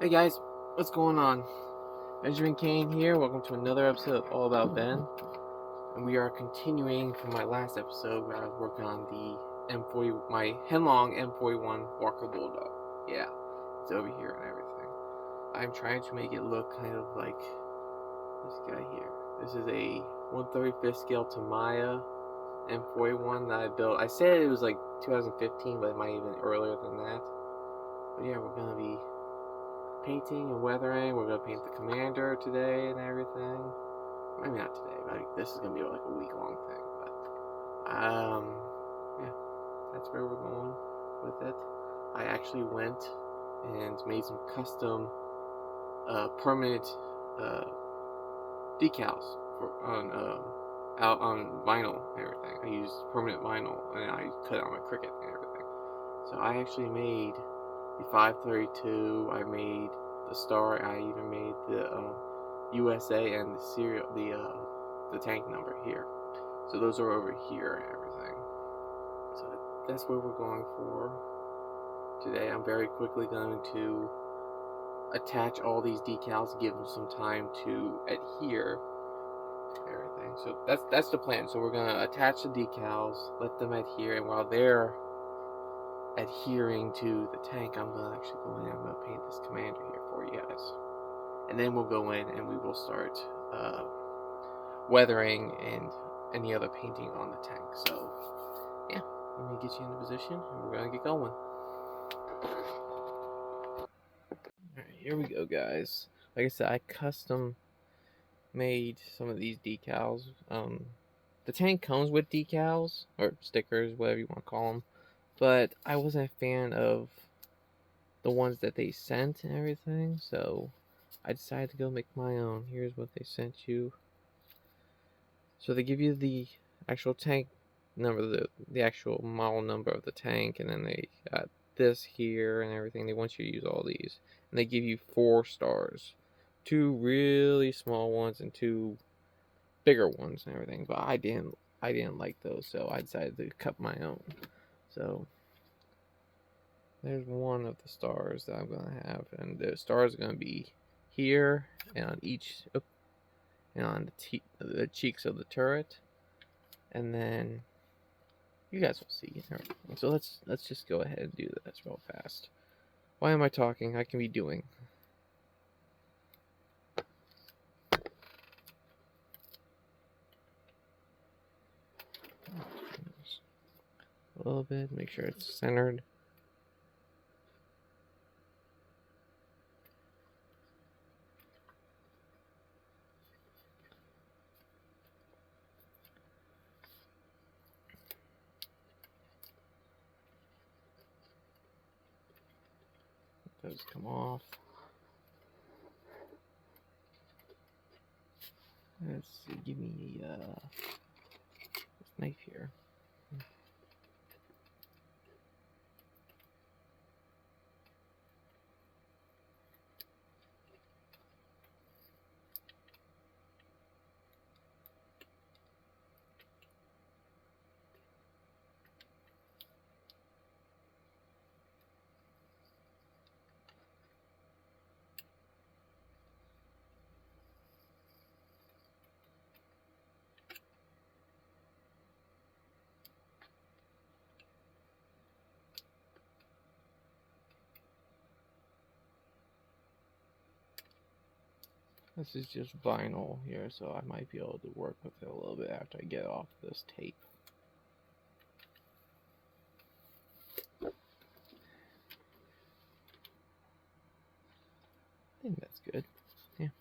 Hey guys, what's going on? Benjamin Kane here. Welcome to another episode of All About Ben. And we are continuing from my last episode where I was working on the M40, my Henglong M41 Walker Bulldog. Yeah, it's over here and everything. I'm trying to make it look kind of like this guy here. This is a 1/35th scale Tamiya M41 that I built. I said it was like 2015, but it might even earlier than that. But yeah, we're gonna be painting and weathering. We're gonna paint the commander today and everything. Maybe not today, but this is gonna be like a week-long thing. But yeah, that's where we're going with it. I actually went and made some custom permanent decals out on vinyl and everything. I used permanent vinyl and I cut it on my Cricut and everything. So I actually made the 532. I made the star. I even made the USA and the tank number here. So those are over here and everything. So that's what we're going for today. I'm very quickly going to attach all these decals, give them some time to adhere and everything. So that's the plan. So we're gonna attach the decals, let them adhere, and while they're adhering to the tank, I'm gonna actually go in and I'm gonna paint this commander here for you guys, and then we'll go in and we will start weathering and any other painting on the tank. So yeah, let me get you into position and we're gonna get going. Alright, here we go, guys. Like I said, I custom made some of these decals. The tank comes with decals or stickers, whatever you want to call them, but I wasn't a fan of the ones that they sent and everything, so I decided to go make my own. Here's what they sent you. So they give you the actual tank number, the actual model number of the tank, and then they got this here and everything. They want you to use all these, and they give you 4 stars, 2 really small ones and 2 bigger ones and everything. But I didn't like those, so I decided to cut my own. So there's one of the stars that I'm gonna have, and the stars are gonna be here and on each, and on the cheeks of the turret, and then you guys will see. So let's just go ahead and do this real fast. Why am I talking? I can be doing. A little bit, make sure it's centered. Those come off. Let's see, give me this knife here. This is just vinyl here, so I might be able to work with it a little bit after I get off this tape. I think that's good. Yeah.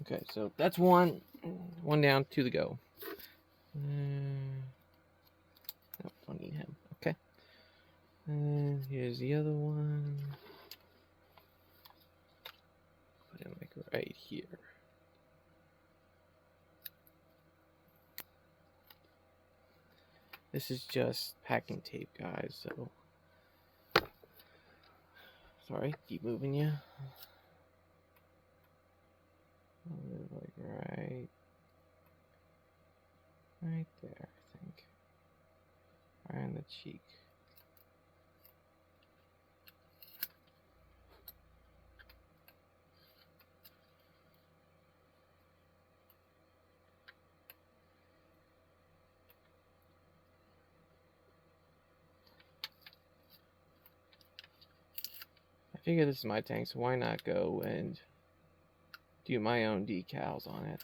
Okay, so that's one down, 2 to go. Nope, don't need him. Okay. And here's the other one. Put him like right here. This is just packing tape, guys, so sorry, keep moving you. Like right there, I think. Right on the cheek. figure this is my tank, so why not go and do my own decals on it.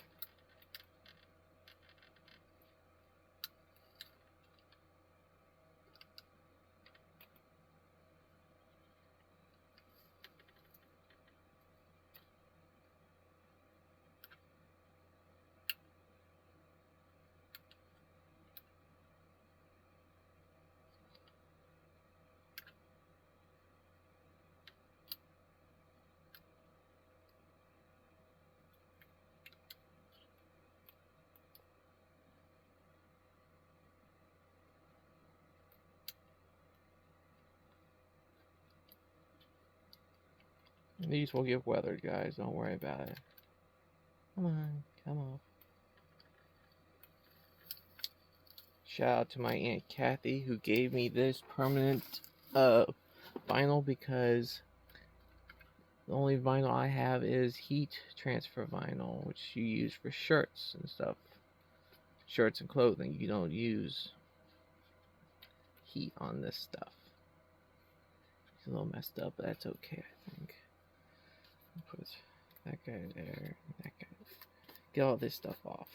These will get weathered, guys. Don't worry about it. Come on, come on. Shout out to my Aunt Kathy who gave me this permanent vinyl, because the only vinyl I have is heat transfer vinyl, which you use for shirts and stuff. Shirts and clothing. You don't use heat on this stuff. It's a little messed up, but that's okay, I think. I'll put that guy there, that guy. Get all this stuff off.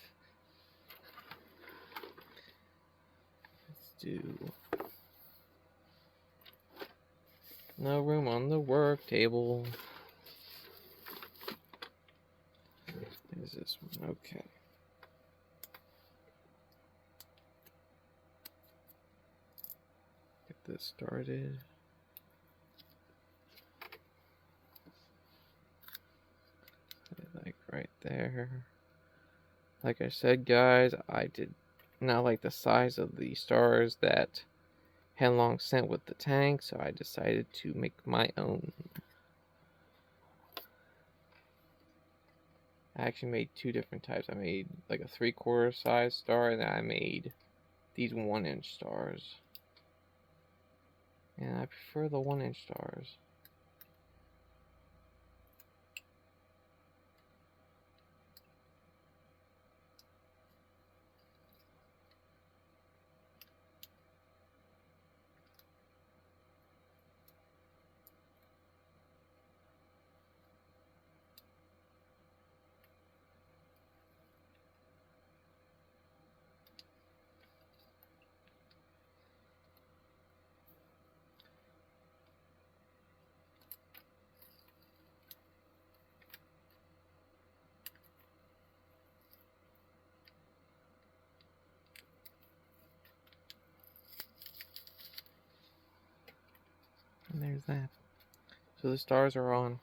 Let's do. No room on the work table. There's this one. Okay. Get this started. Like right there. Like I said, guys, I did not like the size of the stars that Heng Long sent with the tank, so I decided to make my own. I actually made two different types. I made like a 3/4 size star, and then I made these 1-inch stars. And I prefer the 1-inch stars. And there's that. So the stars are on.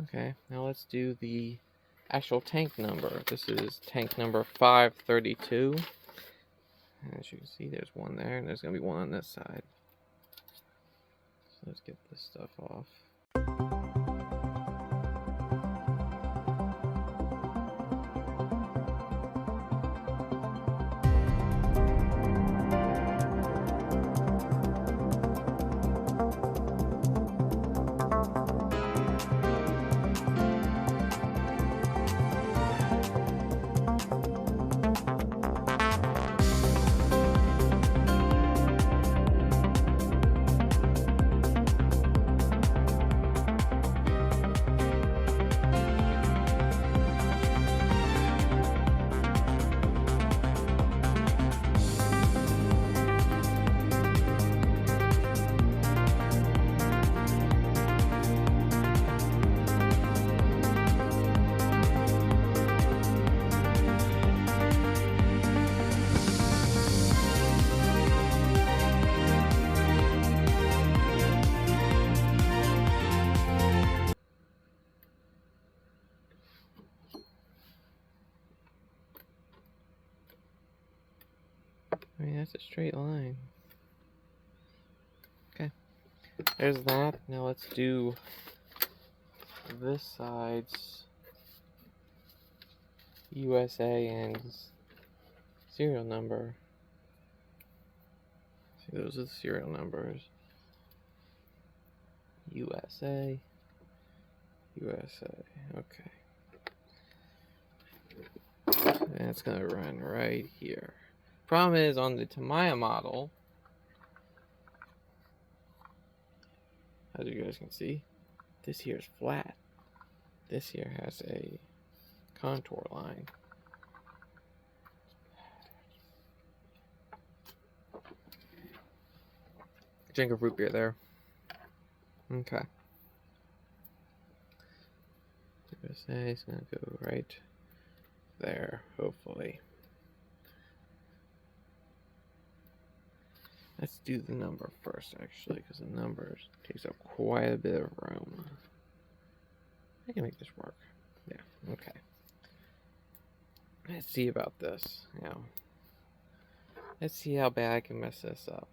Okay, now let's do the actual tank number. This is tank number 532. As you can see, there's one there, and there's going to be one on this side. So let's get this stuff off. I mean, that's a straight line. Okay, there's that. Now let's do this side's USA and serial number. See, those are the serial numbers. USA, USA. Okay. And it's gonna run right here. Problem is, on the Tamiya model, as you guys can see, this here is flat. This here has a contour line. Drink of root beer there. Okay. USA is gonna go right there, hopefully. Let's do the number first, actually, because the numbers takes up quite a bit of room. I can make this work. Yeah, okay. Let's see about this. Now, let's see how bad I can mess this up.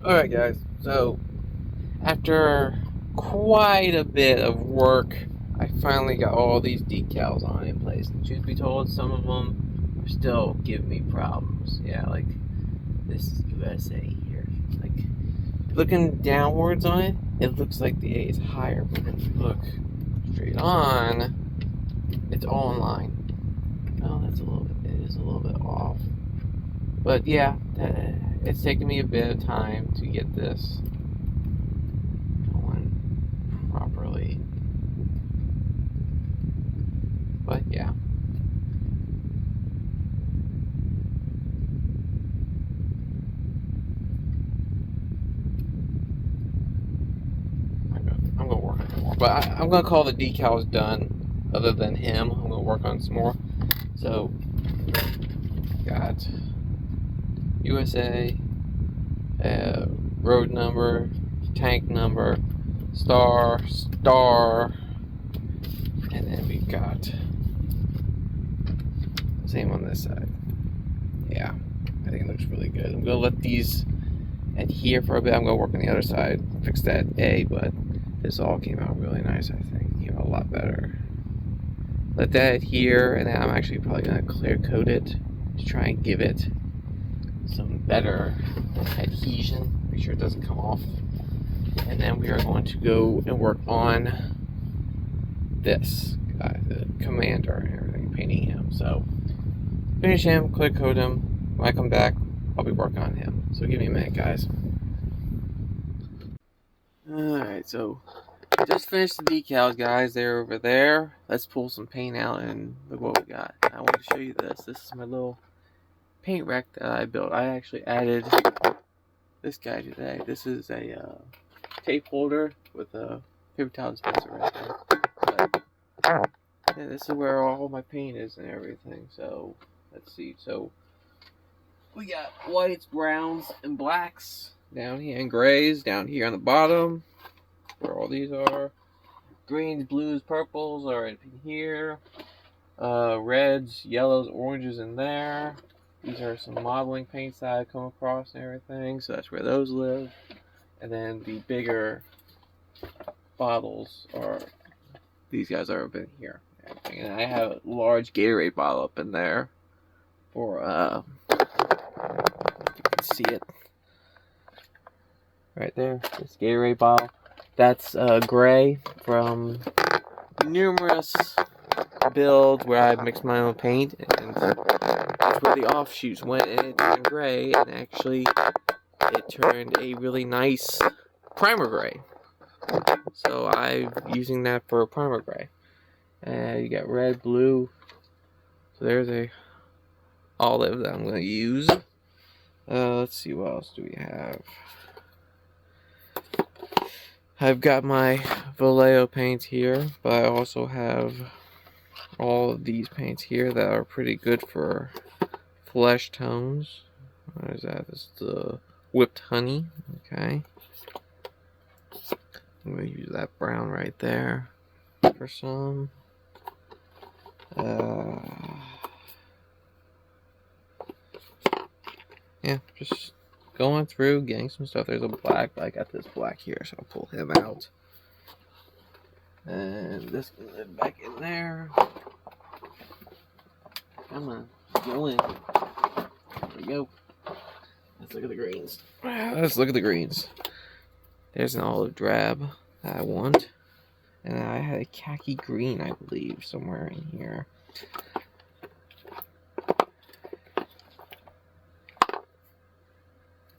Alright guys, so after quite a bit of work, I finally got all these decals on in place. And truth be told, some of them are still giving me problems. Yeah, like this is USA here. Like, looking downwards on it, it looks like the A is higher, but when you look straight on, it's all in line. Oh, that's a little bit, it is a little bit off. But yeah, it's taken me a bit of time to get this going properly. But yeah. I'm gonna work on it more. But I'm gonna call the decals done. Other than him, I'm gonna work on some more. So, got USA, road number, tank number, star, and then we've got the same on this side. Yeah, I think it looks really good. I'm gonna let these adhere for a bit. I'm gonna work on the other side, fix that A, but this all came out really nice, I think. Came out a lot better. Let that adhere, and then I'm actually probably gonna clear coat it to try and give it some better adhesion, make sure it doesn't come off. And then we are going to go and work on this guy, the commander and everything, painting him. So finish him, clear coat him. When I come back, I'll be working on him. So give me a minute, guys. Alright, so I just finished the decals, guys. They're over there. Let's pull some paint out and look what we got. I want to show you this. This is my little paint rack that I built. I actually added this guy today. This is a tape holder with a paper towel dispenser right there. But, yeah, this is where all my paint is and everything. So let's see. So we got whites, browns, and blacks down here, and grays down here on the bottom, where all these are. Greens, blues, purples are in here. Reds, yellows, oranges in there. These are some modeling paints that I come across and everything, so that's where those live. And then the bigger bottles are, these guys are up in here. And I have a large Gatorade bottle up in there for, you can see it right there. This Gatorade bottle. That's gray from numerous builds where I mixed my own paint, and that's where the offshoots went, and it turned gray, and actually it turned a really nice primer gray. So I'm using that for primer gray. And you got red, blue. So there's a olive that I'm going to use. Let's see, what else do we have? I've got my Vallejo paints here, but I also have all of these paints here that are pretty good for flesh tones. What is that? This is the whipped honey. Okay. I'm going to use that brown right there for some. Yeah, just going through, getting some stuff. There's a black, but I got this black here, so I'll pull him out. And this can live back in there. Come on, go in. There we go. Let's look at the greens. Let's look at the greens. There's an olive drab that I want. And I had a khaki green, I believe, somewhere in here.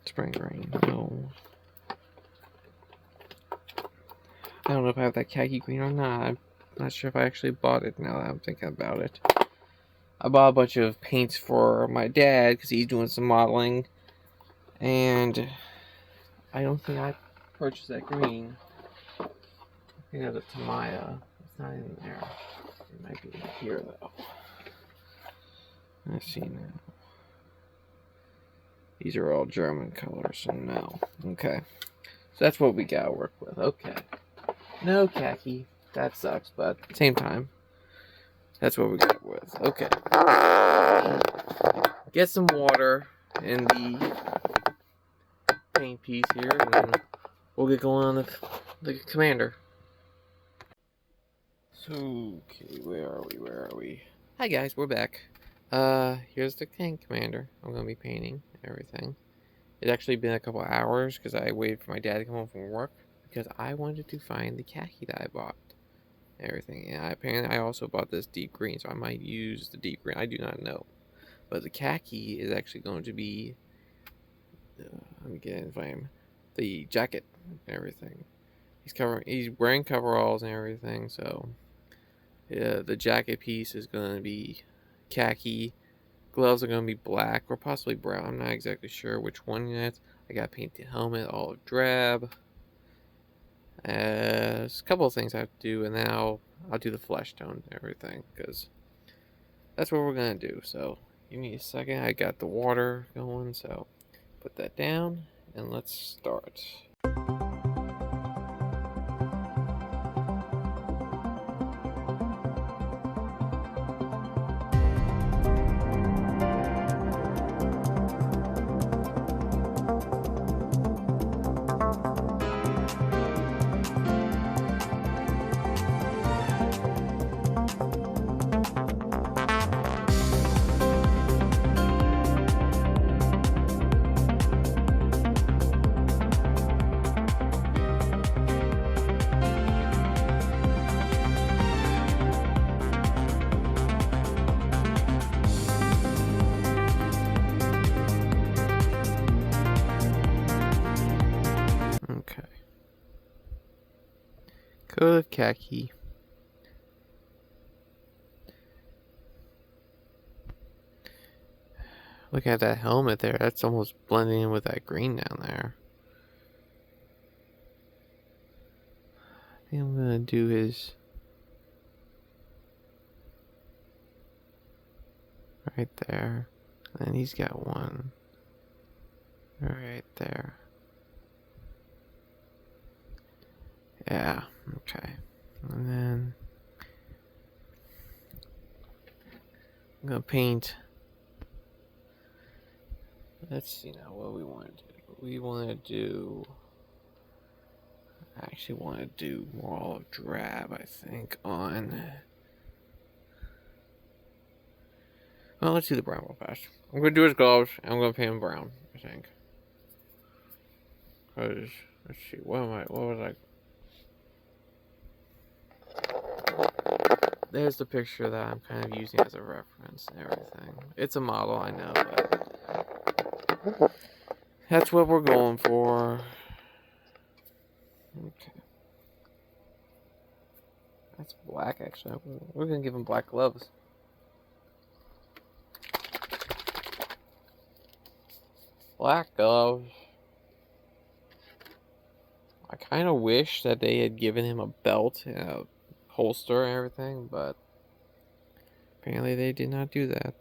Spring green, no. I don't know if I have that khaki green or not. I'm not sure if I actually bought it now that I'm thinking about it. I bought a bunch of paints for my dad because he's doing some modeling. And I don't think I purchased that green. I think that's a Tamiya. It's not in there. It might be in here though. Let's see now. These are all German colors, so no. Okay. So that's what we gotta work with. Okay. No khaki. That sucks, but at the same time, that's what we got with. Okay. Get some water in the paint piece here, and then we'll get going on the commander. So, okay, where are we? Hi guys, we're back. Here's the tank commander. I'm gonna be painting everything. It's actually been a couple hours because I waited for my dad to come home from work because I wanted to find the khaki that I bought. Everything. And apparently I also bought this deep green, so I might use the deep green. I do not know. But the khaki is actually going to be let me get in frame. The jacket and everything. He's wearing coveralls and everything, so yeah, the jacket piece is gonna be khaki. Gloves are gonna be black or possibly brown. I'm not exactly sure which one yet. I got to paint the helmet olive drab. There's a couple of things I have to do, and then I'll do the flesh tone and everything because that's what we're gonna do. So give me a second. I got the water going, so put that down and let's start. Okay. Coat of khaki. Look at that helmet there. That's almost blending in with that green down there. I think I'm gonna do his right there. And he's got one right there. Yeah, okay. And then I'm gonna paint. Let's see now what we want to do. We want to do. I actually want to do more olive drab, I think, on. Well, let's do the brown real fast. I'm gonna do his gloves, and I'm gonna paint him brown, I think. Cause let's see, what was I? There's the picture that I'm kind of using as a reference and everything. It's a model, I know, but that's what we're going for. Okay. That's black, actually. We're gonna give him black gloves. Black gloves. I kind of wish that they had given him a belt and a holster and everything, but apparently they did not do that.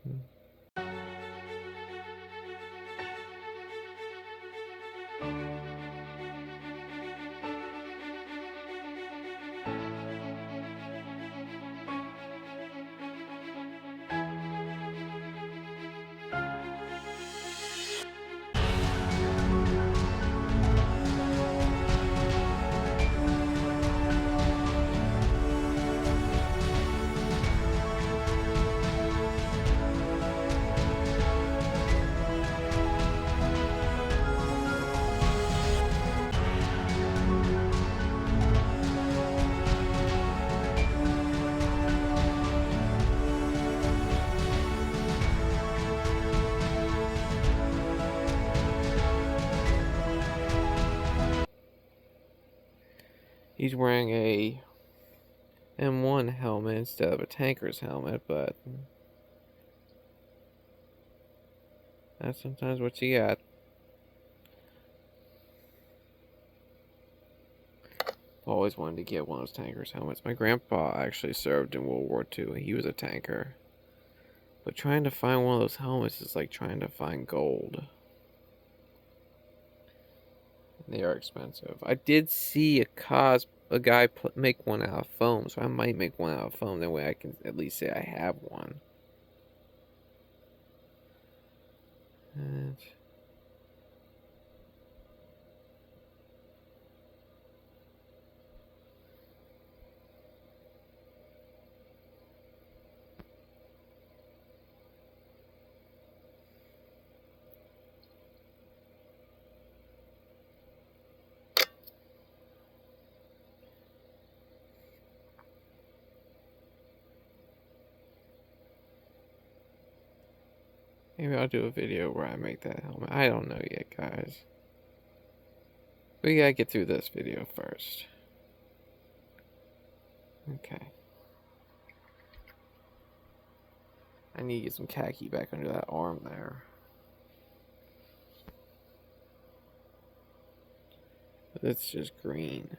He's wearing a M1 helmet instead of a tanker's helmet, but that's sometimes what you got. I've always wanted to get one of those tanker's helmets. My grandpa actually served in World War II. He was a tanker. But trying to find one of those helmets is like trying to find gold. They are expensive. I did see a guy make one out of foam, so I might make one out of foam. That way I can at least say I have one. And maybe I'll do a video where I make that helmet. I don't know yet, guys. We gotta get through this video first. Okay. I need to get some khaki back under that arm there. But it's just green.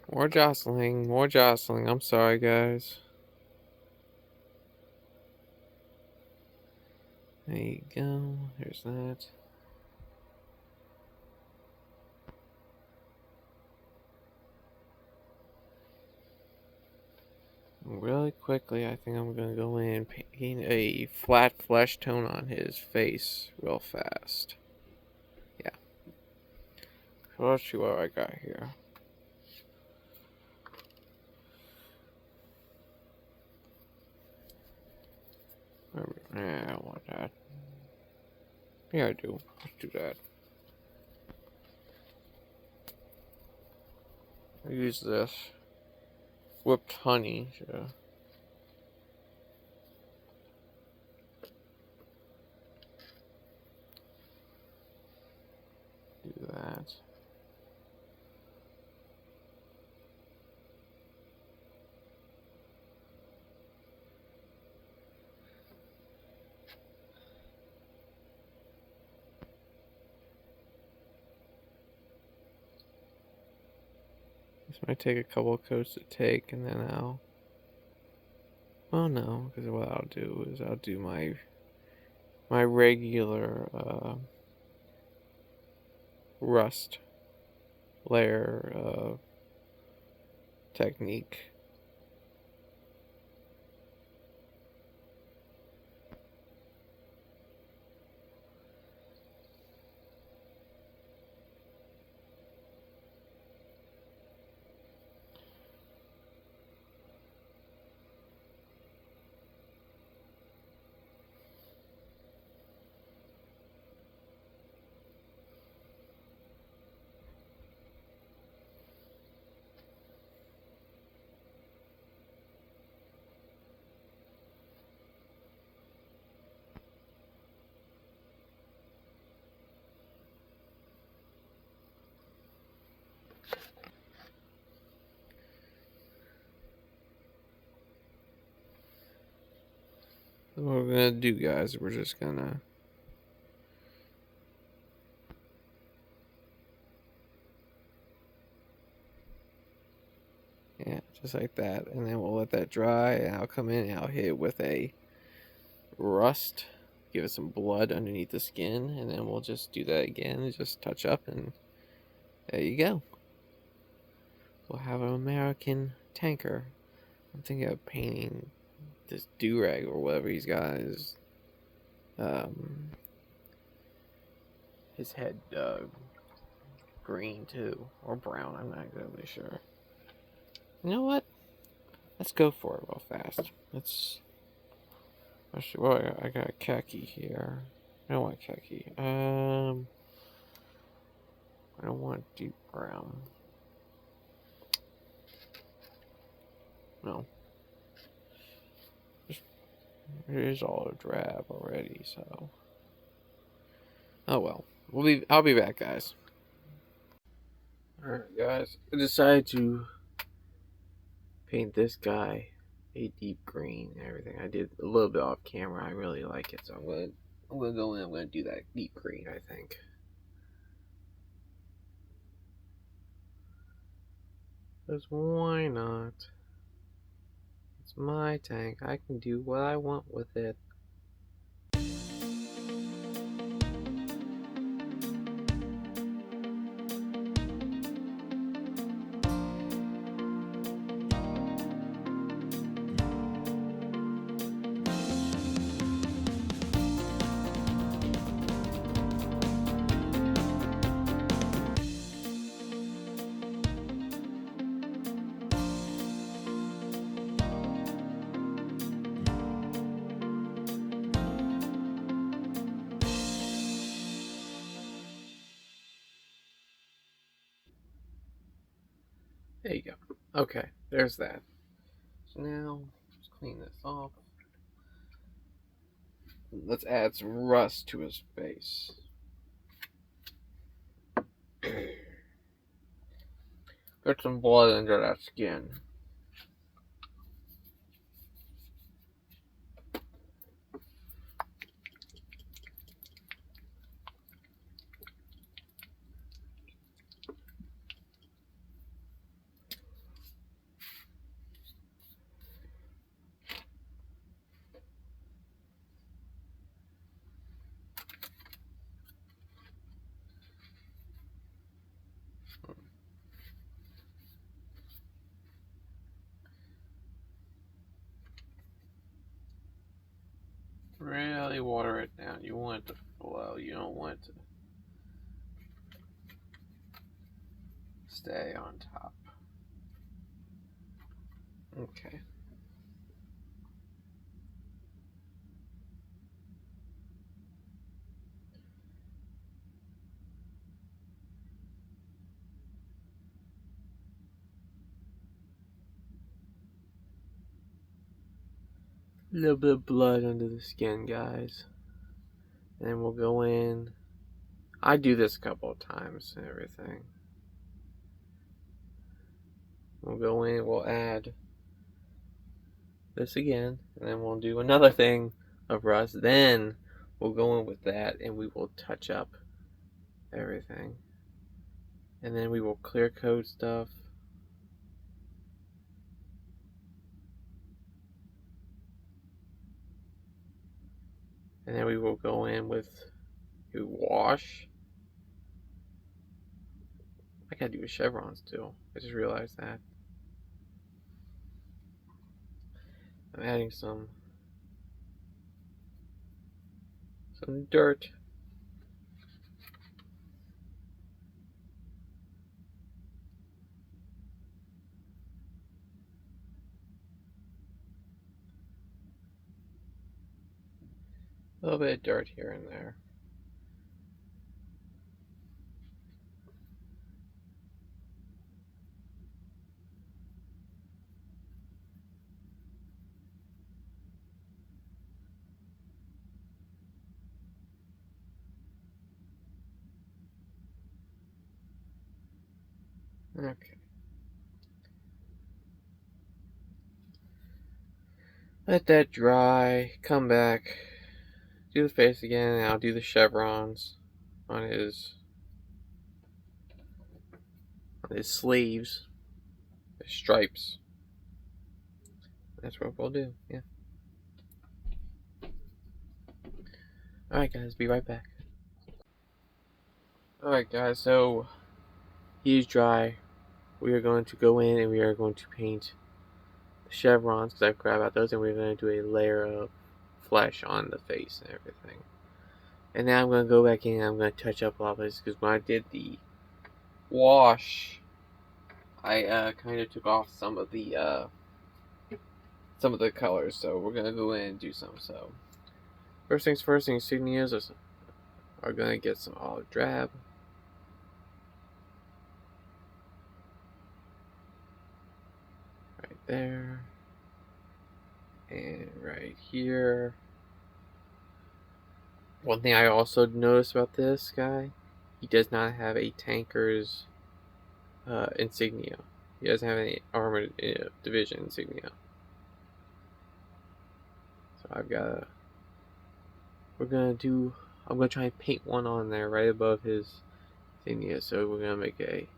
More jostling, more jostling. I'm sorry, guys. There you go. There's that. Really quickly, I think I'm gonna go in and paint a flat flesh tone on his face real fast. Yeah. So let's see what I got here. Yeah, I don't want that. Yeah, I do. Let's do that. I use this whipped honey to do that. This might take a couple of coats to take, and then I'll. Oh no, because what I'll do is I'll do my regular rust layer technique. What we're gonna do, guys, we're just gonna just like that, and then we'll let that dry, and I'll come in and I'll hit it with a rust, give it some blood underneath the skin, and then we'll just do that again and just touch up, and there you go. We'll have an American tanker. I'm thinking of painting this do-rag or whatever he's got his head green too, or brown, I'm not exactly sure. You know what? Let's go for it real fast. Well, I got a khaki here. I don't want khaki. I don't want deep brown. No. It is all drab already, so. Oh well. I'll be back, guys. Alright, guys. I decided to paint this guy a deep green and everything. I did a little bit off camera. I really like it, so I'm gonna go in. I'm gonna do that deep green, I think. Because why not? It's my tank. I can do what I want with it. There you go. Okay, there's that. So now, just clean this off. Let's add some rust to his face. Get some blood under that skin. Really water it down. You want it to flow. You don't want it to stay on top. Okay. A little bit of blood under the skin, guys. And then we'll go in. I do this a couple of times and everything. We'll go in, we'll add this again, and then we'll do another thing of rust. Then we'll go in with that and we will touch up everything. And then we will clear coat stuff. And then we will go in with a wash. I gotta do chevrons too. I just realized that. I'm adding some dirt. A little bit of dirt here and there. Okay. Let that dry, come back, do the face again, and I'll do the chevrons on his sleeves, the stripes. That's what we'll do, yeah. Alright guys, be right back. Alright guys, so he's dry. We are going to go in and we are going to paint the chevrons, because I forgot about those, and we're going to do a layer of flesh on the face and everything. And now I'm going to go back in and I'm going to touch up a lot of this, because when I did the wash, I kind of took off some of the colors, so we're going to go in and do some. So first things first, the insignias are going to get some olive drab. Right there. And right here. One thing I also noticed about this guy, he does not have a tanker's insignia. He doesn't have any armored division insignia. So I'm gonna try and paint one on there right above his insignia. So we're gonna make a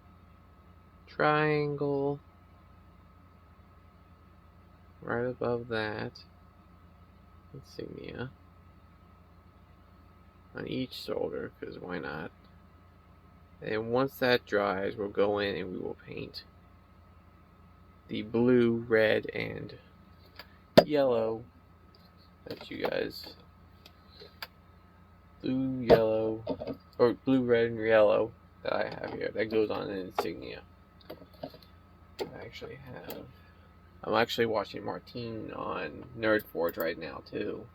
triangle right above that insignia on each shoulder, because why not? And once that dries, we'll go in and we will paint the blue, red, and yellow that you guys, blue, yellow, or blue, red, and yellow that I have here, that goes on an insignia. I'm actually watching Martine on Nerd Forge right now too.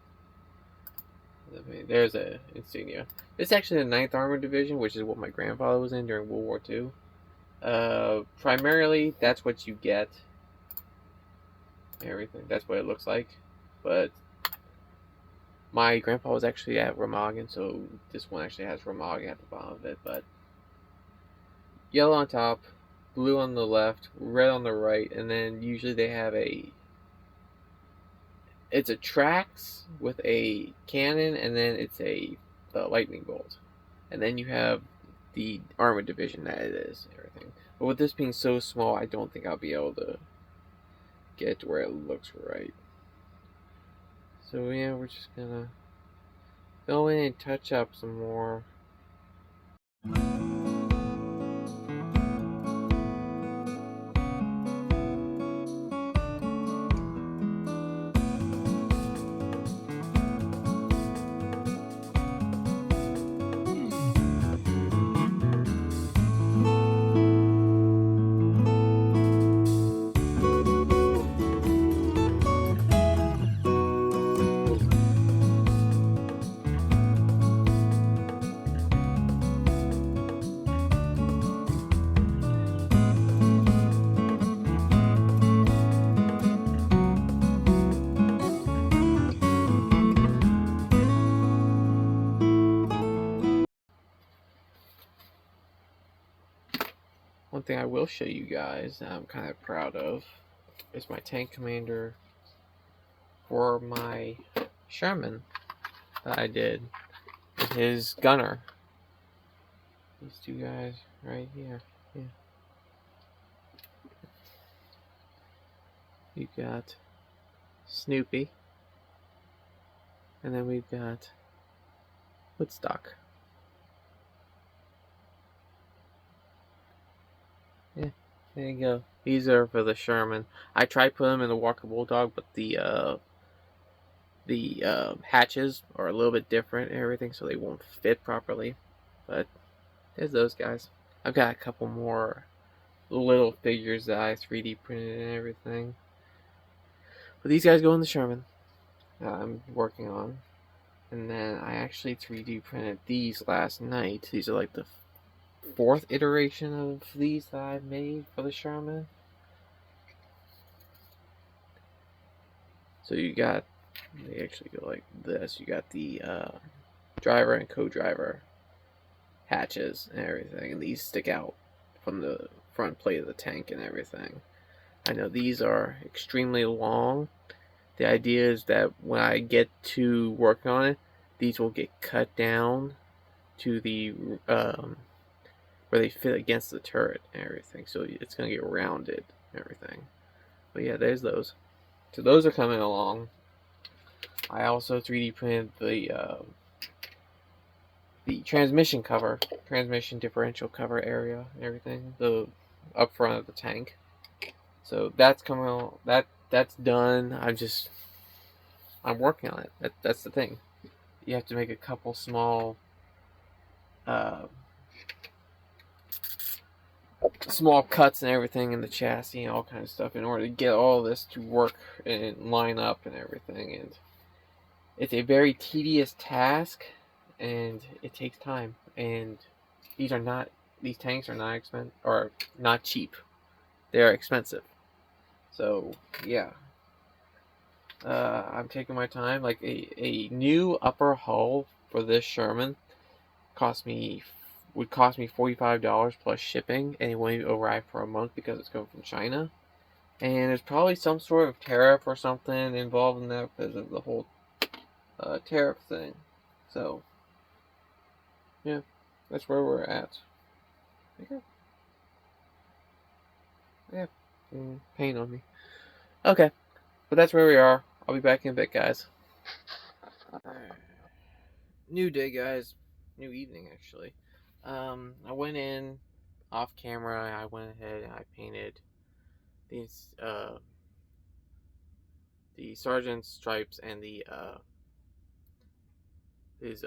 There's a insignia. It's actually the 9th Armored Division, which is what my grandfather was in during World War II. Primarily, that's what you get. Everything. That's what it looks like. But my grandpa was actually at Remagen, so this one actually has Remagen at the bottom of it. But yellow on top, blue on the left, red on the right, and then usually they have it's a Trax with a cannon, and then it's a lightning bolt, and then you have the armored division that it is, and everything. But with this being so small, I don't think I'll be able to get it to where it looks right. So yeah, we're just gonna go in and touch up some more. One thing I will show you guys that I'm kind of proud of is my tank commander for my Sherman that I did with his gunner. These two guys right here. Yeah. We've got Snoopy, and then we've got Woodstock. Yeah, there you go. These are for the Sherman. I tried putting them in the Walker Bulldog, but the hatches are a little bit different and everything, so they won't fit properly. But there's those guys. I've got a couple more little figures that I 3D printed and everything. But these guys go in the Sherman I'm working on. And then I actually 3D printed these last night. These are like the 4th iteration of these that I've made for the Sherman. So you got, they actually go like this. You got the driver and co-driver hatches and everything. And these stick out from the front plate of the tank and everything. I know these are extremely long, The idea is that when I get to work on it, these will get cut down to the where they fit against the turret and everything. So it's gonna get rounded and everything. But yeah, there's those. So those are coming along. I also 3D printed the transmission cover, transmission differential cover area and everything, the up front of the tank. So that's coming on. That's done. I'm working on it. That's the thing. You have to make a couple uh, small cuts and everything in the chassis and all kinds of stuff in order to get all this to work and line up and everything. And it's a very tedious task, and it takes time. And these tanks are not cheap. They are expensive. So yeah, I'm taking my time. Like a new upper hull for this Sherman would cost me $45 plus shipping, and it won't even arrive for a month because it's going from China. And there's probably some sort of tariff or something involved in that because of the whole tariff thing. So yeah, that's where we're at. Okay. Yeah, pain on me. Okay, but that's where we are. I'll be back in a bit, guys. New day, guys. New evening, actually. I went in off camera. I went ahead and I painted these the sergeant's stripes and the his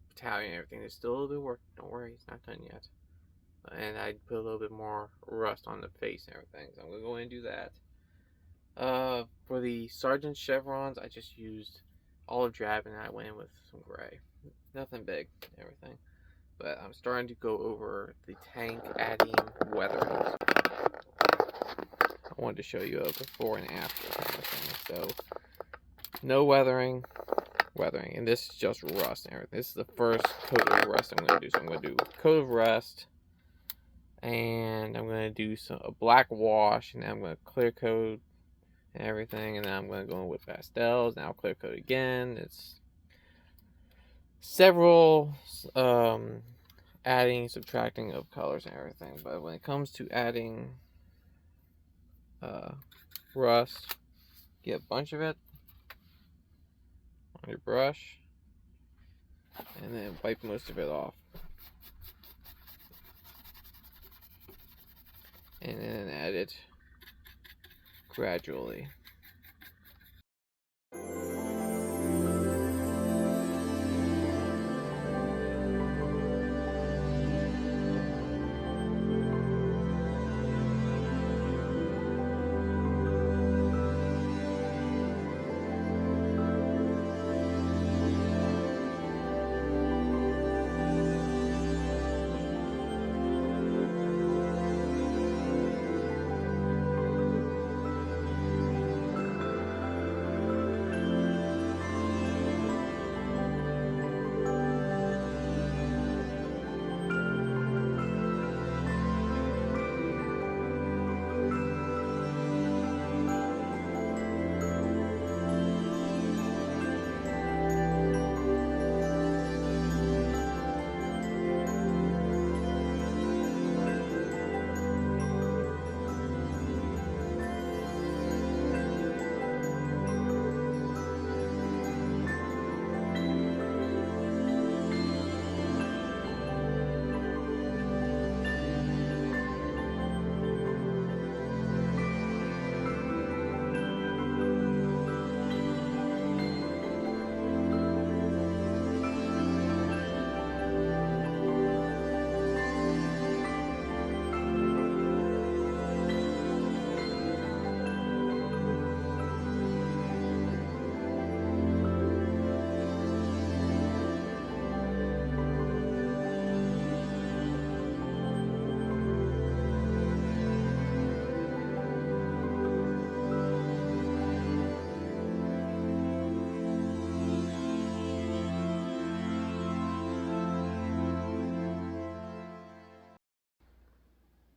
battalion and everything. There's still a little bit of work. Don't worry, it's not done yet. And I put a little bit more rust on the face and everything. So I'm gonna go in and do that. For the sergeant's chevrons, I just used olive drab and I went in with some gray. Nothing big, everything. But I'm starting to go over the tank, adding weathering. I wanted to show you a before and after kind of thing. So, no weathering, and this is just rust and everything. This is the first coat of rust I'm going to do. So I'm going to do a coat of rust, and I'm going to do a black wash, and then I'm going to clear coat and everything, and then I'm going to go in with pastels. Now clear coat again. It's several adding, subtracting of colors and everything. But when it comes to adding rust, get a bunch of it on your brush and then wipe most of it off, and then add it gradually.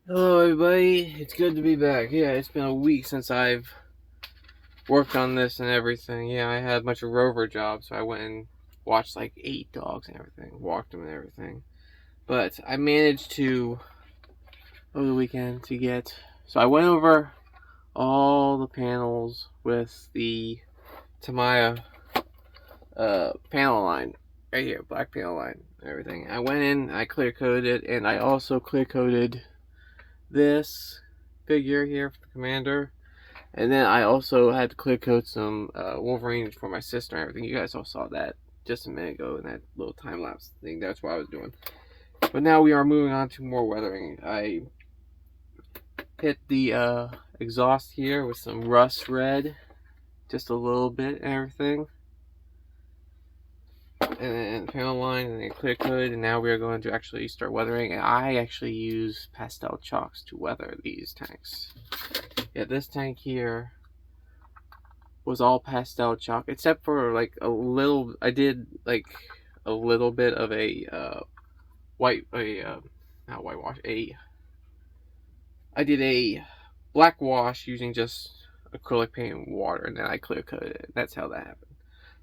Hello everybody, it's good to be back. Yeah, it's been a week since I've worked on this and everything. Yeah, I had a bunch of rover jobs, so I went and watched like 8 dogs and everything, walked them and everything. But I managed to, over the weekend, to get, so I went over all the panels with the Tamiya panel line, right here, black panel line and everything. I went in, I clear coated, and I also clear coated this figure here for the commander. And then I also had to clear coat some Wolverine for my sister and everything. You guys all saw that just a minute ago in that little time lapse thing. That's what I was doing. But now we are moving on to more weathering. I hit the exhaust here with some rust red, just a little bit and everything. And then panel line, and then clear coat, and now we are going to actually start weathering. And I actually use pastel chalks to weather these tanks. Yeah, this tank here was all pastel chalk, except for like a little. I did like a little bit of a not whitewash. I did a black wash using just acrylic paint and water, and then I clear coated it. That's how that happened.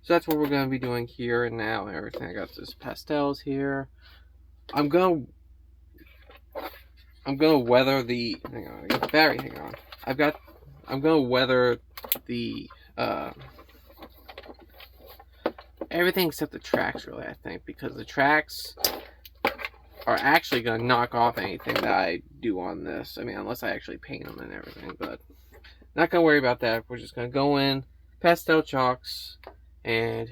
So that's what we're going to be doing here and now and everything. I got this pastels here. I'm gonna weather the. Hang on, I got the battery. Hang on. I'm gonna weather the everything except the tracks, really. I think because the tracks are actually gonna knock off anything that I do on this. I mean, unless I actually paint them and everything, but not gonna worry about that. We're just gonna go in pastel chalks and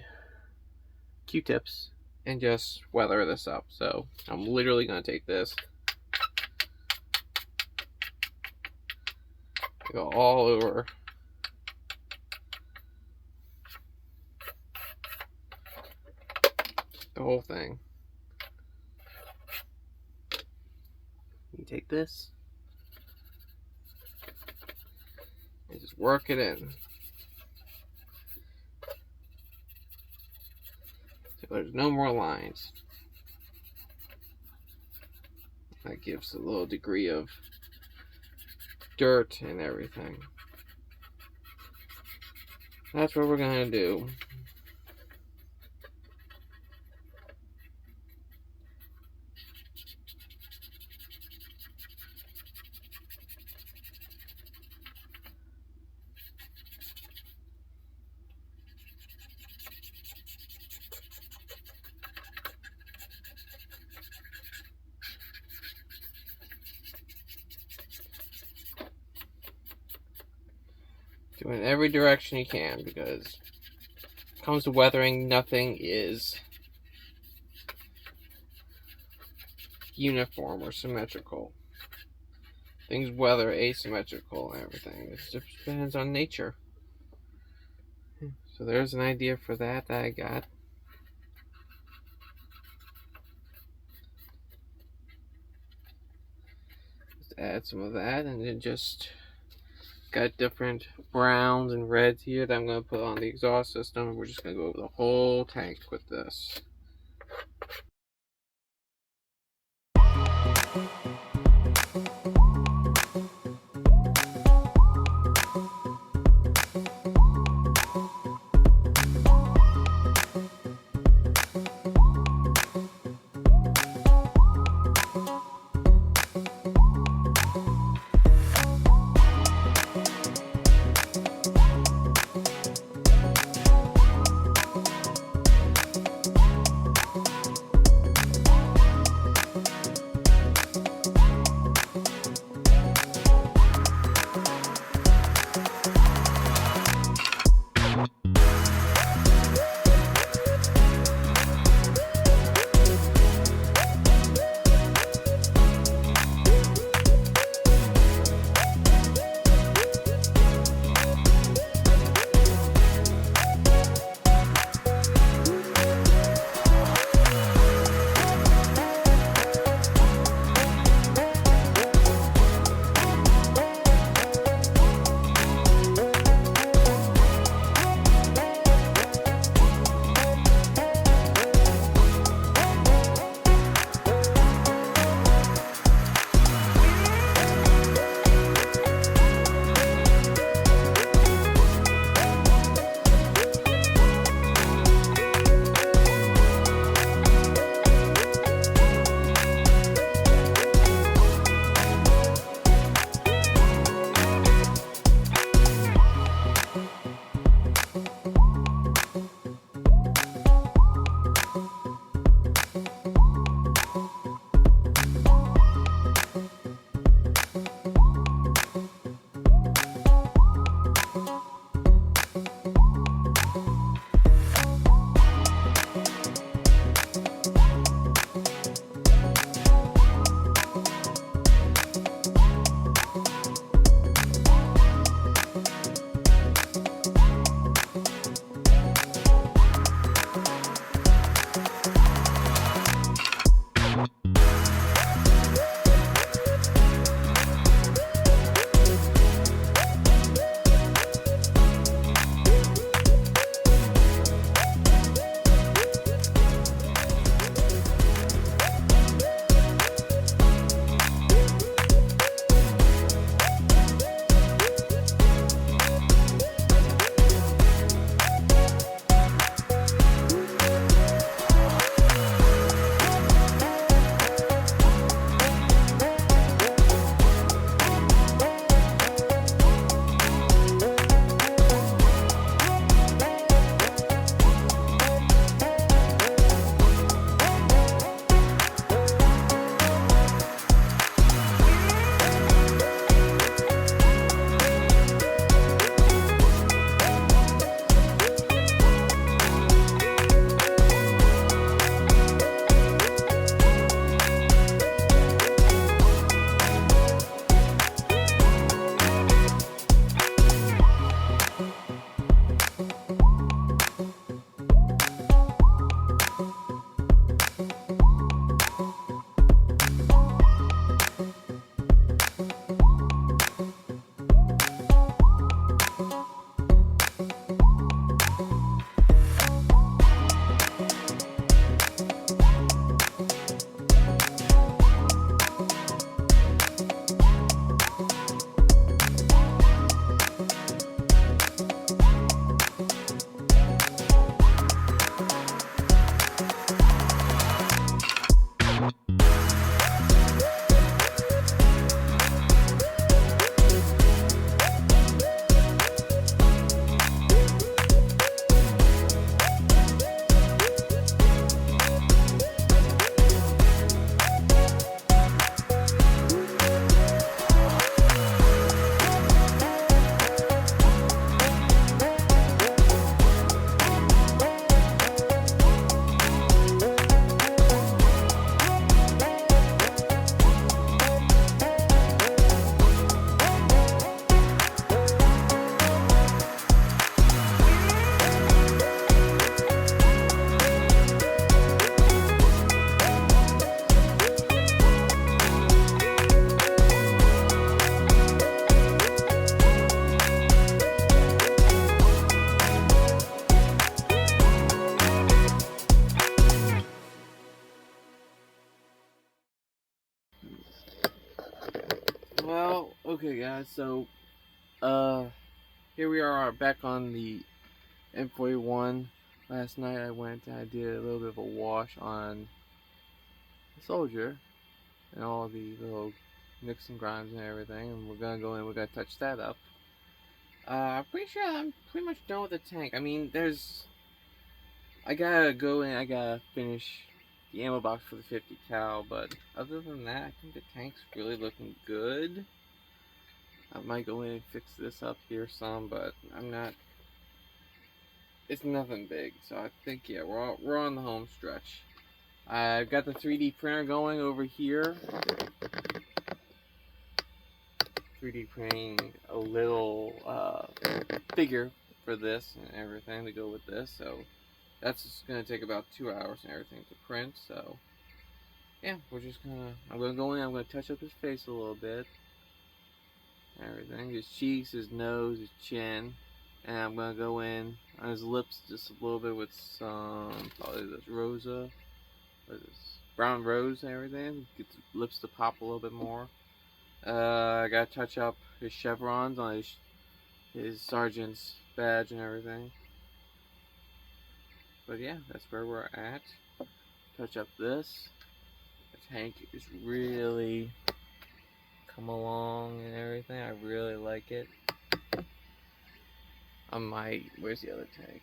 Q-tips and just weather this up. So I'm literally gonna take this, go all over the whole thing. You take this and just work it in. So there's no more lines. That gives a little degree of dirt and everything. That's what we're gonna do. Do it in every direction you can, because when it comes to weathering, nothing is uniform or symmetrical. Things weather asymmetrical and everything. It just depends on nature. So there's an idea for that I got. Just add some of that, and then just got different browns and reds here that I'm going to put on the exhaust system. We're just going to go over the whole tank with this. Okay, guys, so here we are back on the M41. Last night I did a little bit of a wash on the soldier and all the little nicks and grimes and everything, and we're gonna go in, we're gonna touch that up. I'm pretty sure I'm pretty much done with the tank. I mean, I gotta go in, I gotta finish the ammo box for the 50 cal, but other than that, I think the tank's really looking good. I might go in and fix this up here some, but I'm not. It's nothing big, so I think yeah, we're on the home stretch. I've got the 3D printer going over here. 3D printing a little figure for this and everything to go with this, so that's just gonna take about 2 hours and everything to print. So yeah, I'm gonna go in. I'm gonna touch up his face a little bit. Everything, his cheeks, his nose, his chin, and I'm gonna go in on his lips just a little bit with some probably this brown rose and everything. Get the lips to pop a little bit more. I gotta touch up his chevrons on his sergeant's badge and everything. But yeah, that's where we're at. Touch up this. The tank is really come along and everything. I really like it. Where's the other tank?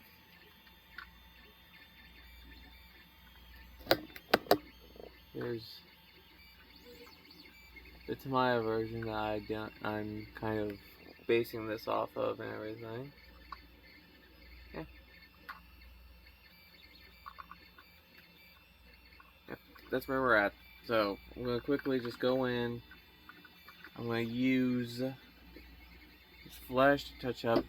Here's the Tamiya version that I'm kind of basing this off of and everything. Yeah. Yep, that's where we're at. So I'm gonna quickly just go in. I'm gonna use this flesh to touch up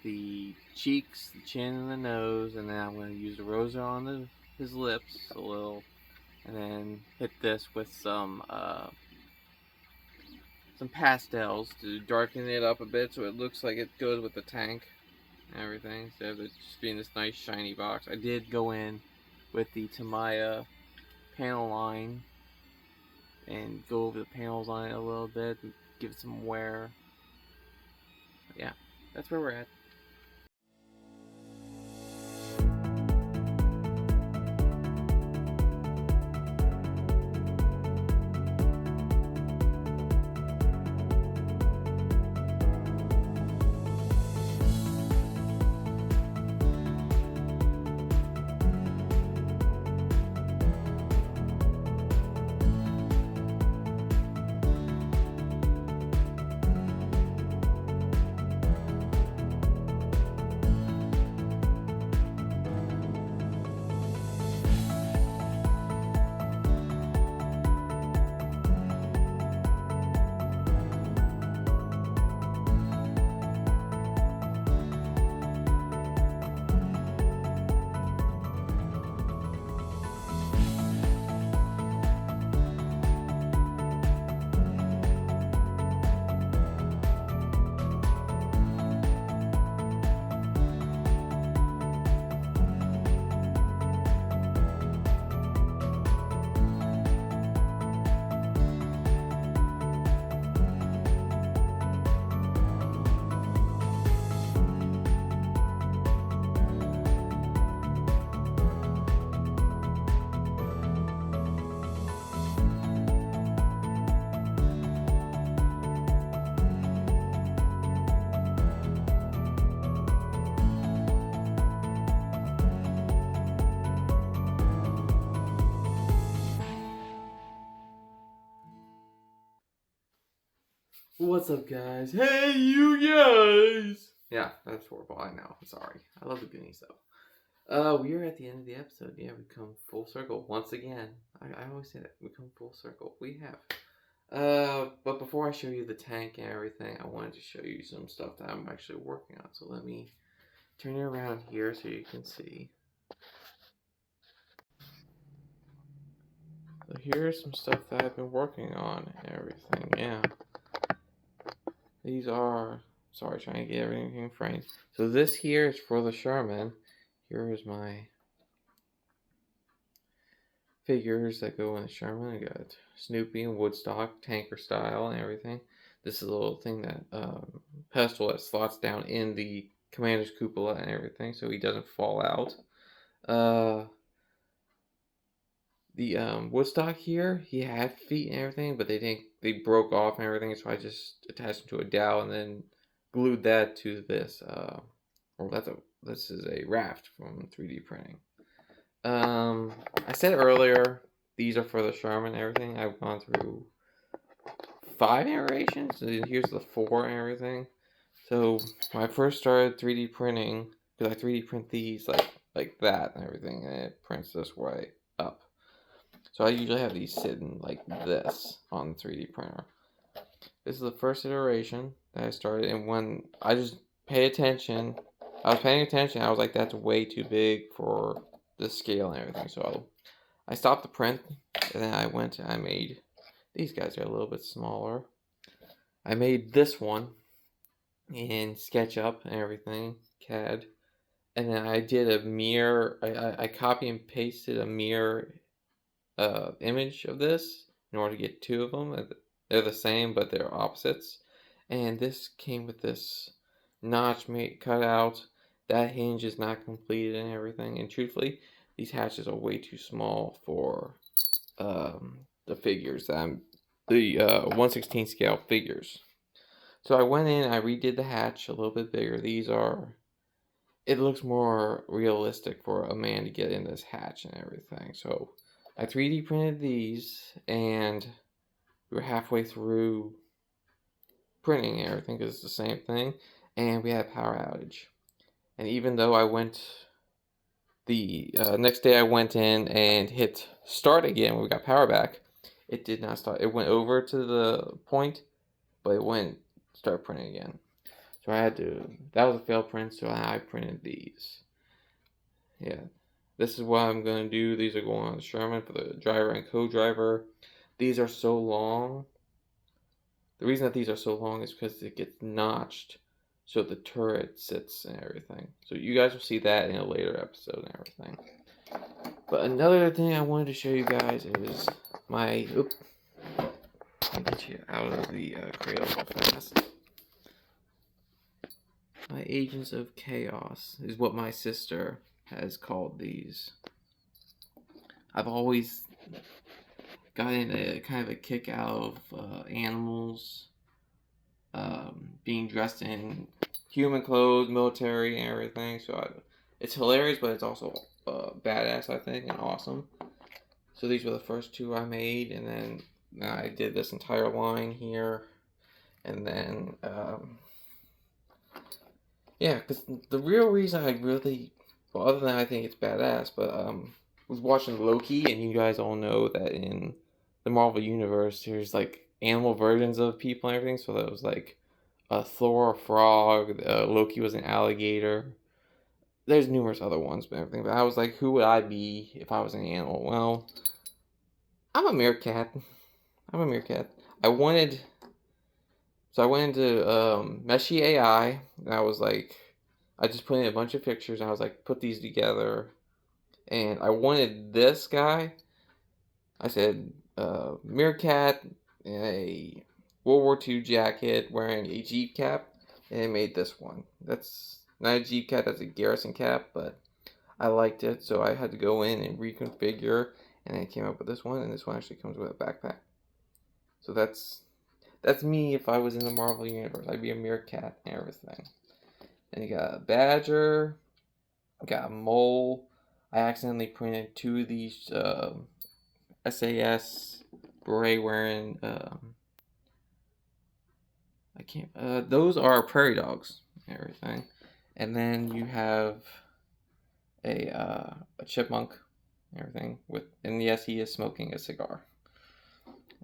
the cheeks, the chin, and the nose, and then I'm gonna use the rosa on his lips a little, and then hit this with some pastels to darken it up a bit so it looks like it goes with the tank and everything, instead of it just being this nice shiny box. I did go in with the Tamiya panel line and go over the panels on it a little bit and give it some wear. But yeah, that's where we're at. What's up, guys? Hey, you guys! Yeah, that's horrible. I know. I'm sorry. I love the Goonies, though. We are at the end of the episode. Yeah, we come full circle once again. I always say that. We come full circle. We have. But before I show you the tank and everything, I wanted to show you some stuff that I'm actually working on. So let me turn it around here so you can see. So here's some stuff that I've been working on and everything. Yeah. These are, sorry, trying to get everything framed. So this here is for the Sherman. Here is my figures that go in the Sherman. I got Snoopy and Woodstock, tanker style and everything. This is a little thing that pedestal that slots down in the commander's cupola and everything, so he doesn't fall out. The Woodstock here, he had feet and everything, but they broke off and everything, so I just attached him to a dowel and then glued that to this. This is a raft from 3D printing. I said earlier these are for the Sherman and everything. I've gone through 5 iterations, and here's the 4 and everything. So when I first started 3D printing, because I 3D print these like that and everything, and it prints this way up. So I usually have these sitting like this on the 3D printer. This is the first iteration that I started, and when I just pay attention, I was paying attention, I was like, that's way too big for the scale and everything. So I stopped the print, and then I made, these guys are a little bit smaller. I made this one in SketchUp and everything, CAD. And then I did a mirror, I copy and pasted a mirror image of this in order to get 2 of them. They're the same, but they're opposites. And this came with this notch cut out. That hinge is not completed and everything. And truthfully, these hatches are way too small for the figures that the 1/16 scale figures. So I went in, I redid the hatch a little bit bigger. It looks more realistic for a man to get in this hatch and everything. So I 3D printed these, and we were halfway through printing and everything because it's the same thing, and we had a power outage. And even though I went the next day, I went in and hit start again when we got power back, it did not start. It went over to the point, but it wouldn't start printing again. So I had to, that was a failed print, so I printed these. Yeah, this is what I'm going to do. These are going on the Sherman for the driver and co-driver. These are so long. The reason that these are so long is because it gets notched so the turret sits and everything. So you guys will see that in a later episode and everything. But another thing I wanted to show you guys is my, oops, let me get you out of the cradle real fast. My Agents of Chaos is what my sister has called these. I've always gotten a kind of a kick out of animals being dressed in human clothes, military, and everything. So it's hilarious, but it's also badass, I think, and awesome. So these were the first 2 I made, and then I did this entire line here, and then yeah, because the real reason I really, well, other than I think it's badass, but was watching Loki, and you guys all know that in the Marvel Universe, there's like animal versions of people and everything. So that was like Thor, a frog, Loki was an alligator. There's numerous other ones, but everything. But I was like, who would I be if I was an animal? Well, I'm a meerkat. I'm a meerkat. I wanted, so I went into Meshy AI, and I was like, I just put in a bunch of pictures, and I was like, put these together. And I wanted this guy. I said, meerkat in a World War II jacket wearing a Jeep cap, and I made this one. That's not a Jeep cap, that's a Garrison cap, but I liked it, so I had to go in and reconfigure, and I came up with this one, and this one actually comes with a backpack. So that's me if I was in the Marvel Universe. I'd be a meerkat and everything. And you got a badger, got a mole. I accidentally printed 2 of these SAS beret wearing I can't those are prairie dogs and everything. And then you have a chipmunk and everything with, and yes, he is smoking a cigar.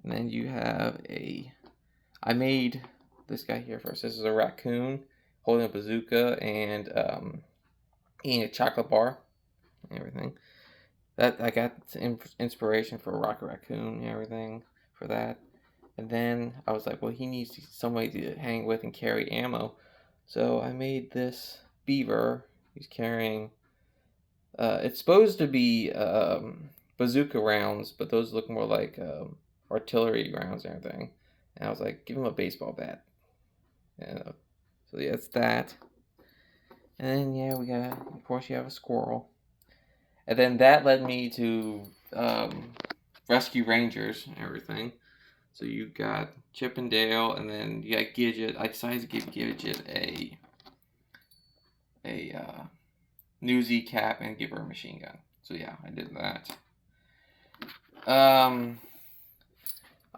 And then you have I made this guy here first. This is a raccoon holding a bazooka and eating a chocolate bar and everything. That I got inspiration for Rocket Raccoon and everything for that. And then I was like, well, he needs somebody to hang with and carry ammo. So I made this beaver. He's carrying, it's supposed to be bazooka rounds, but those look more like artillery rounds and everything. And I was like, give him a baseball bat. So yeah, it's that. And then yeah, we got, of course, you have a squirrel. And then that led me to rescue rangers and everything. So you got Chip and Dale, and then you got Gidget. I decided to give Gidget a newsy cap and give her a machine gun. So yeah, I did that.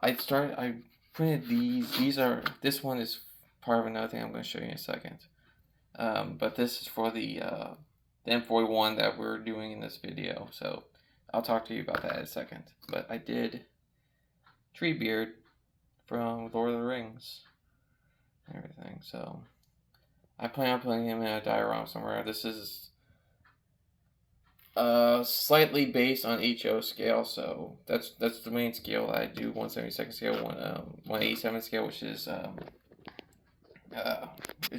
I printed these. This one is part of another thing I'm going to show you in a second. But this is for the M41 that we're doing in this video. So I'll talk to you about that in a second. But I did Treebeard from Lord of the Rings and everything. So I plan on putting him in a diorama somewhere. This is slightly based on HO scale, so that's the main scale that I do. 1/72 scale, 1/87 scale, which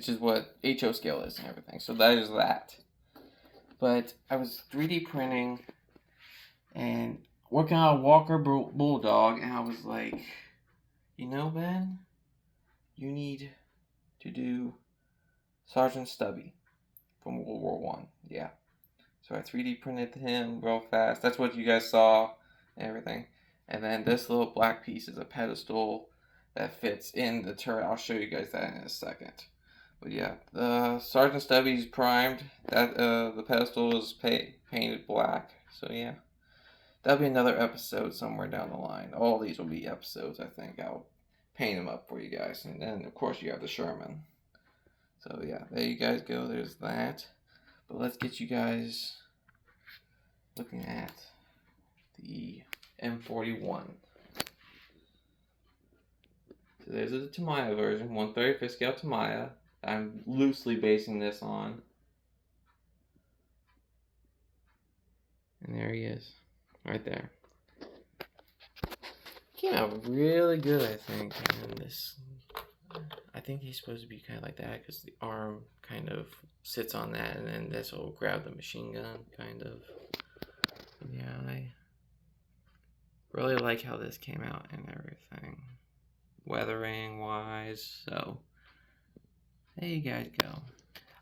is what HO scale is and everything. So that is that. But I was 3D printing and working on a Walker Bulldog, and I was like, you know, Ben, you need to do Sergeant Stubby from World War One. Yeah. So I 3D printed him real fast. That's what you guys saw and everything. And then this little black piece is a pedestal that fits in the turret. I'll show you guys that in a second. But yeah, the Sergeant Stubby's primed. That the pedestal is painted black. So yeah, that'll be another episode somewhere down the line. All these will be episodes, I think. I'll paint them up for you guys. And then of course you have the Sherman. So yeah, there you guys go. There's that. But let's get you guys looking at the M41. So there's the Tamiya version, 1/35 scale Tamiya. I'm loosely basing this on. And there he is, right there. Came out really good, I think. And this, I think he's supposed to be kind of like that because the arm kind of sits on that, and then this will grab the machine gun, kind of. Yeah, I really like how this came out and everything, weathering wise. So there you guys go.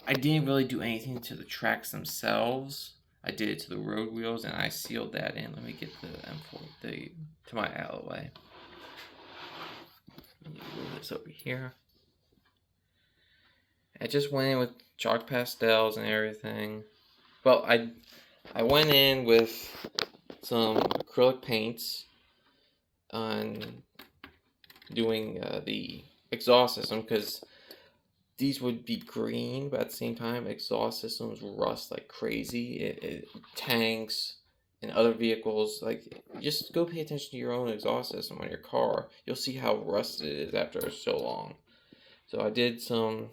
I didn't really do anything to the tracks themselves. I did it to the road wheels, and I sealed that in. Let me get the M4 to my out of the way. Let me move this over here. I just went in with chalk pastels and everything. Well, I went in with some acrylic paints on doing the exhaust system, because these would be green, but at the same time, exhaust systems rust like crazy. Tanks and other vehicles, like, just go pay attention to your own exhaust system on your car. You'll see how rusted it is after so long. So I did some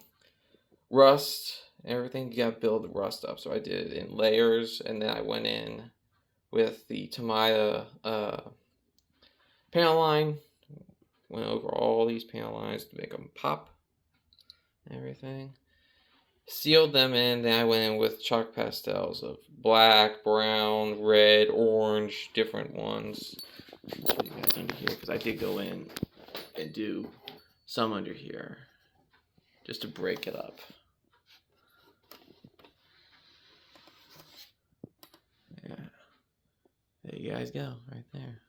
rust and everything. You gotta build the rust up. So I did it in layers, and then I went in with the Tamiya panel line. Went over all these panel lines to make them pop and everything. Sealed them in, then I went in with chalk pastels of black, brown, red, orange, different ones. Put you guys under here, because I did go in and do some under here just to break it up. Yeah, there you guys go, right there.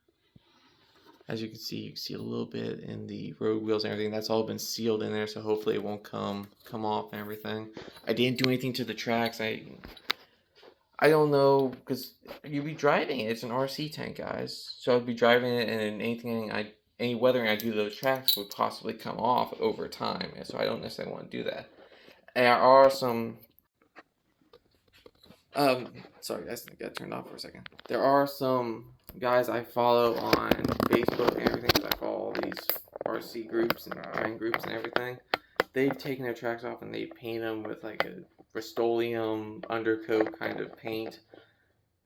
As you can see a little bit in the road wheels and everything. That's all been sealed in there, so hopefully it won't come off and everything. I didn't do anything to the tracks. I don't know, because you'd be driving it. It's an RC tank, guys. So I'd be driving it, and any weathering I do to those tracks would possibly come off over time. And so I don't necessarily want to do that. And there are some... sorry guys, I got turned off for a second. There are some guys I follow on Facebook and everything, because I follow all these RC groups and driving groups and everything. They've taken their tracks off and they paint them with like a Rust-Oleum undercoat kind of paint.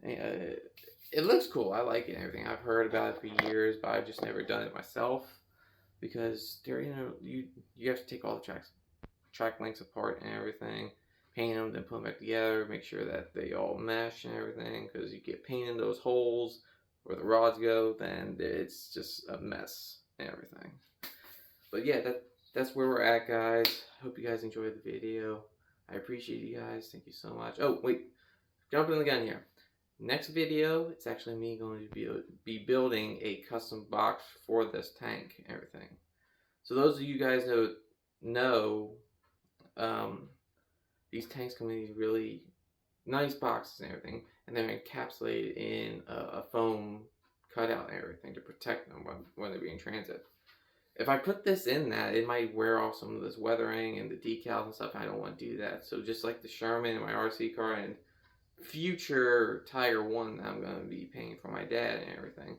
It looks cool. I like it and everything. I've heard about it for years, but I've just never done it myself, because they're, you have to take all the track links apart and everything, paint them, then put them back together, make sure that they all mesh and everything, because you get paint in those holes where the rods go, then it's just a mess and everything. But yeah, that's where we're at, guys. Hope you guys enjoyed the video. I appreciate you guys. Thank you so much. Oh wait, jumping the gun here. Next video, it's actually me going to be building a custom box for this tank and everything. So those of you guys know these tanks come in these really nice boxes and everything, and they're encapsulated in a foam cutout and everything to protect them when they're being transit. If I put this in that, it might wear off some of this weathering and the decals and stuff. I don't want to do that. So just like the Sherman and my RC car and future Tiger 1 that I'm going to be paying for my dad and everything,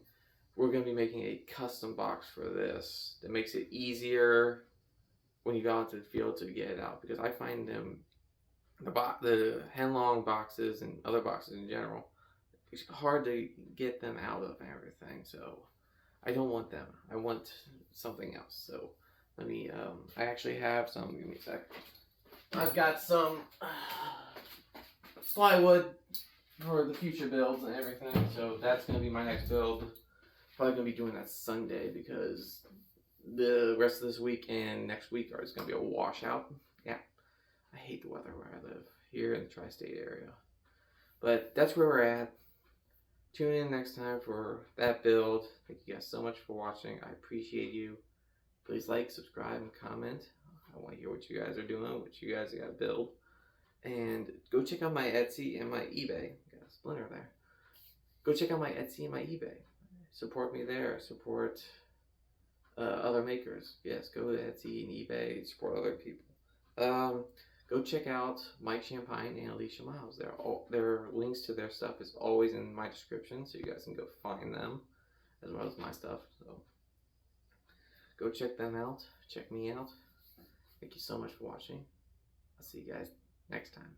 we're going to be making a custom box for this that makes it easier when you go out to the field to get it out. Because I find them, the Heng Long boxes and other boxes in general, it's hard to get them out of and everything. So I don't want them. I want something else. So let me, I actually have some, give me a sec. I've got some plywood for the future builds and everything. So that's going to be my next build. Probably going to be doing that Sunday because the rest of this week and next week is going to be a washout. Yeah, I hate the weather where I live here in the tri-state area. But that's where we're at. Tune in next time for that build. Thank you guys so much for watching. I appreciate you. Please like, subscribe, and comment. I want to hear what you guys are doing, what you guys got to build. And go check out my Etsy and my eBay. Got a splinter there. Go check out my Etsy and my eBay. Support me there. Support other makers. Yes, go to Etsy and eBay. Support other people. Go check out Mike Champagne and Alicia Miles. Their links to their stuff is always in my description, so you guys can go find them as well as my stuff. So go check them out. Check me out. Thank you so much for watching. I'll see you guys next time.